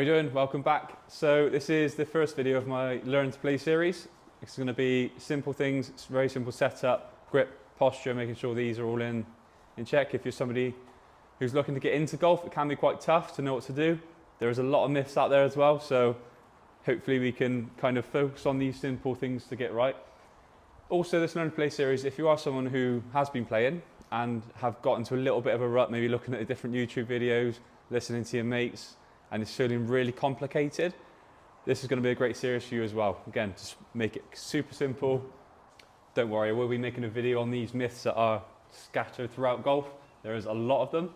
you doing? Welcome back. So this is the first video of my Learn to Play series. It's going to be simple things, it's very simple setup, grip, posture, making sure these are all in check. If you're somebody who's looking to get into golf, it can be quite tough to know what to do. There's a lot of myths out there as well, so hopefully we can kind of focus on these simple things to get right. Also, this Learn to Play series, if you are someone who has been playing and have got into a little bit of a rut, maybe looking at different YouTube videos, listening to your mates, and it's feeling really complicated, this is going to be a great series for you as well. Again, just make it super simple. Don't worry, I will be making a video on these myths that are scattered throughout golf. There is a lot of them,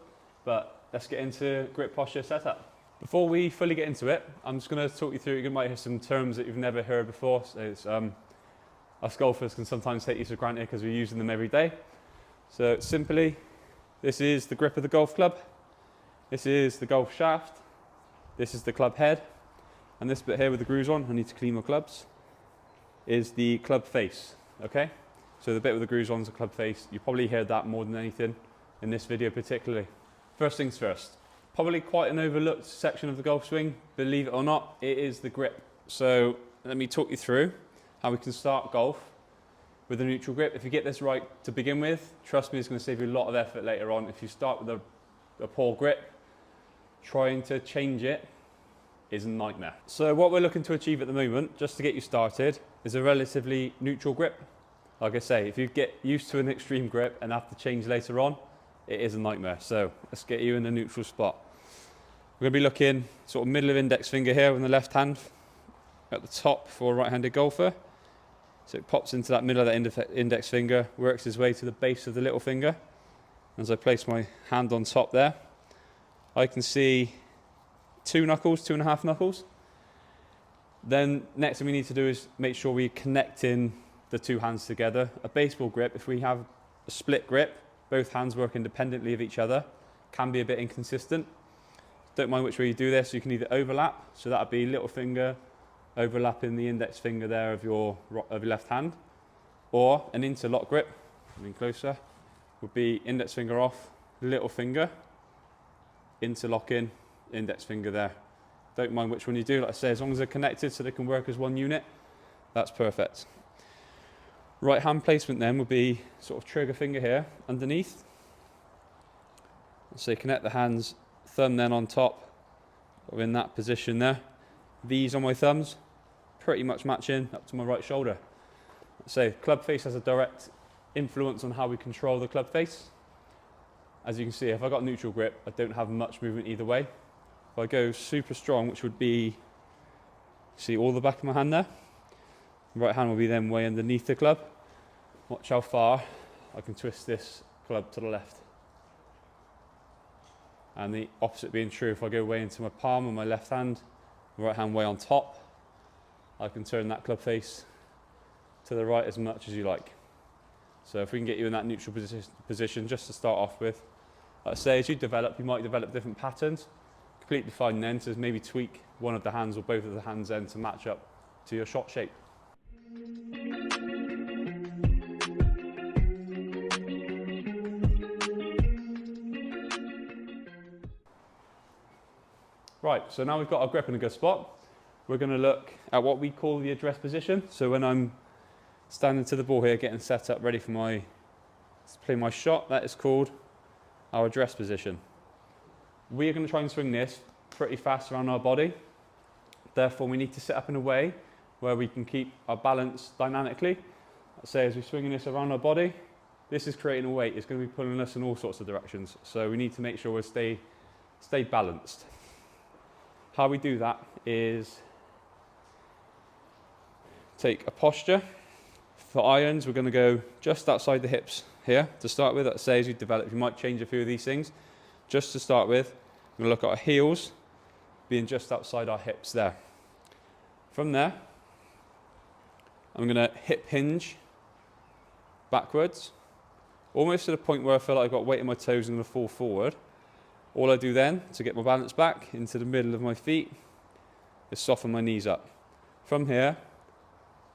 but let's get into grip, posture, setup. Before we fully get into it, I'm just going to talk you through, you might hear some terms that you've never heard before. So it's, us golfers can sometimes take these for granted because we're using them every day. So simply, this is the grip of the golf club. This is the golf shaft. This is the club head. And this bit here with the grooves on, I need to clean my clubs, is the club face, okay? So the bit with the grooves on is the club face. You probably heard that more than anything in this video particularly. First things first, probably quite an overlooked section of the golf swing, believe it or not, it is the grip. So let me talk you through how we can start golf with a neutral grip. If you get this right to begin with, trust me, it's going to save you a lot of effort later on. If you start with a poor grip, trying to change it is a nightmare. So what we're looking to achieve at the moment, just to get you started, is a relatively neutral grip. Like I say, if you get used to an extreme grip and have to change later on, it is a nightmare. So let's get you in a neutral spot. We're going to be looking sort of middle of index finger here with the left hand at the top for a right-handed golfer. So it pops into that middle of that index finger, works its way to the base of the little finger. As I place my hand on top there, I can see 2 knuckles, 2.5 knuckles. Then next thing we need to do is make sure we're connecting the two hands together. A baseball grip, if we have a split grip, both hands work independently of each other, can be a bit inconsistent. Don't mind which way you do this. You can either overlap, so that would be little finger overlapping the index finger there of your left hand, or an interlock grip, coming closer, would be index finger off, little finger, interlocking, index finger there. Don't mind which one you do, like I say, as long as they're connected so they can work as one unit, that's perfect. Right hand placement then would be sort of trigger finger here underneath. So connect the hands, thumb then on top, or in that position there. These on my thumbs, pretty much matching up to my right shoulder. So club face has a direct influence on how we control the club face. As you can see, if I got neutral grip, I don't have much movement either way. If I go super strong, which would be, see all the back of my hand there? Right hand will be then way underneath the club. Watch how far I can twist this club to the left. And the opposite being true, if I go way into my palm on my left hand, right hand way on top, I can turn that club face to the right as much as you like. So if we can get you in that neutral position just to start off with, like I say, as you develop, you might develop different patterns. Completely fine then to maybe tweak one of the hands or both of the hands then to match up to your shot shape. Right, so now we've got our grip in a good spot. We're going to look at what we call the address position. So when I'm standing to the ball here, getting set up ready for to play my shot, that is called our address position. We are going to try and swing this pretty fast around our body. Therefore, we need to set up in a way where we can keep our balance dynamically. Let's say as we're swinging this around our body, this is creating a weight. It's going to be pulling us in all sorts of directions. So we need to make sure we stay balanced. How we do that is take a posture. For irons, we're going to go just outside the hips here to start with. Let's say as you develop, you might change a few of these things. Just to start with, we're going to look at our heels being just outside our hips there. From there, I'm going to hip hinge backwards, almost to the point where I feel like I've got weight in my toes and I'm going to fall forward. All I do then, to get my balance back into the middle of my feet, is soften my knees up. From here,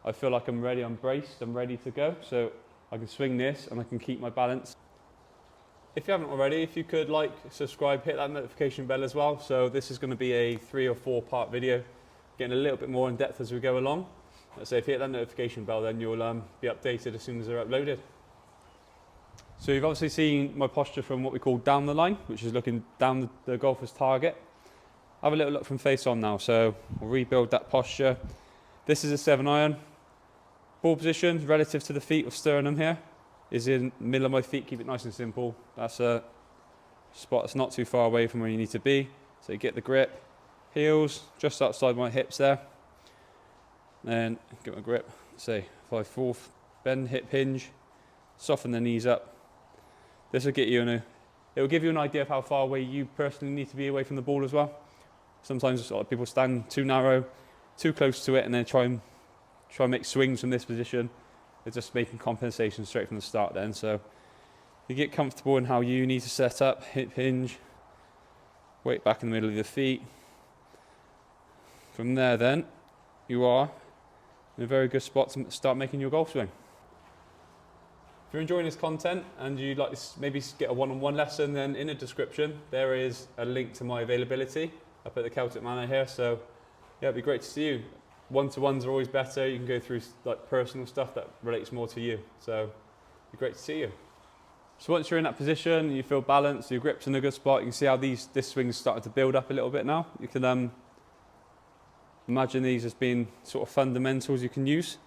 I feel like I'm ready, I'm braced, I'm ready to go. So I can swing this and I can keep my balance. if you haven't already, if you could like, subscribe, hit that notification bell as well. So this is going to be a 3 or 4 part video, getting a little bit more in depth as we go along. So if you hit that notification bell, then you'll be updated as soon as they're uploaded. So you've obviously seen my posture from what we call down the line, which is looking down the golfer's target. Have a little look from face on now. So we'll rebuild that posture. This is a 7-iron. Ball position relative to the feet of sternum here is in the middle of my feet. Keep it nice and simple. That's a spot that's not too far away from where you need to be. So you get the grip. Heels just outside my hips there. Then get my grip. Say 5/4, bend hip hinge, soften the knees up. This will get you it will give you an idea of how far away you personally need to be away from the ball as well. Sometimes people stand too narrow, too close to it, and then try and make swings from this position. They're just making compensation straight from the start then. So you get comfortable in how you need to set up, hip hinge, weight back in the middle of the feet. From there then, you are in a very good spot to start making your golf swing. If you're enjoying this content and you'd like to maybe get a one-on-one lesson, then in the description there is a link to my availability up at the Celtic Manor here. So yeah, it'd be great to see you. One-to-ones are always better. You can go through like personal stuff that relates more to you. So it'd be great to see you. So once you're in that position, you feel balanced, your grip's in a good spot. You can see how this swing's started to build up a little bit now. You can imagine these as being sort of fundamentals you can use.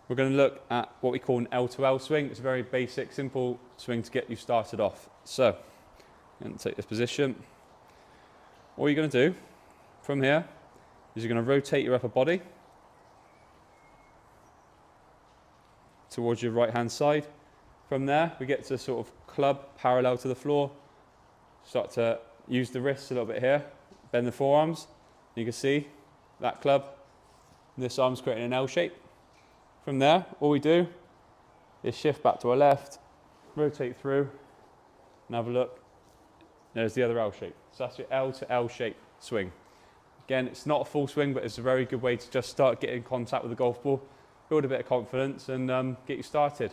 We're going to look at what we call an L to L swing. It's a very basic, simple swing to get you started off. So I'm going to take this position. All you're going to do from here is you're going to rotate your upper body towards your right hand side. From there we get to sort of club parallel to the floor. Start to use the wrists a little bit here, bend the forearms. You can see that club, this arm's creating an L shape. From there all we do is shift back to our left, rotate through and have a look. There's the other L shape. So that's your L to L shape swing. Again, it's not a full swing, but it's a very good way to just start getting in contact with the golf ball, build a bit of confidence and get you started.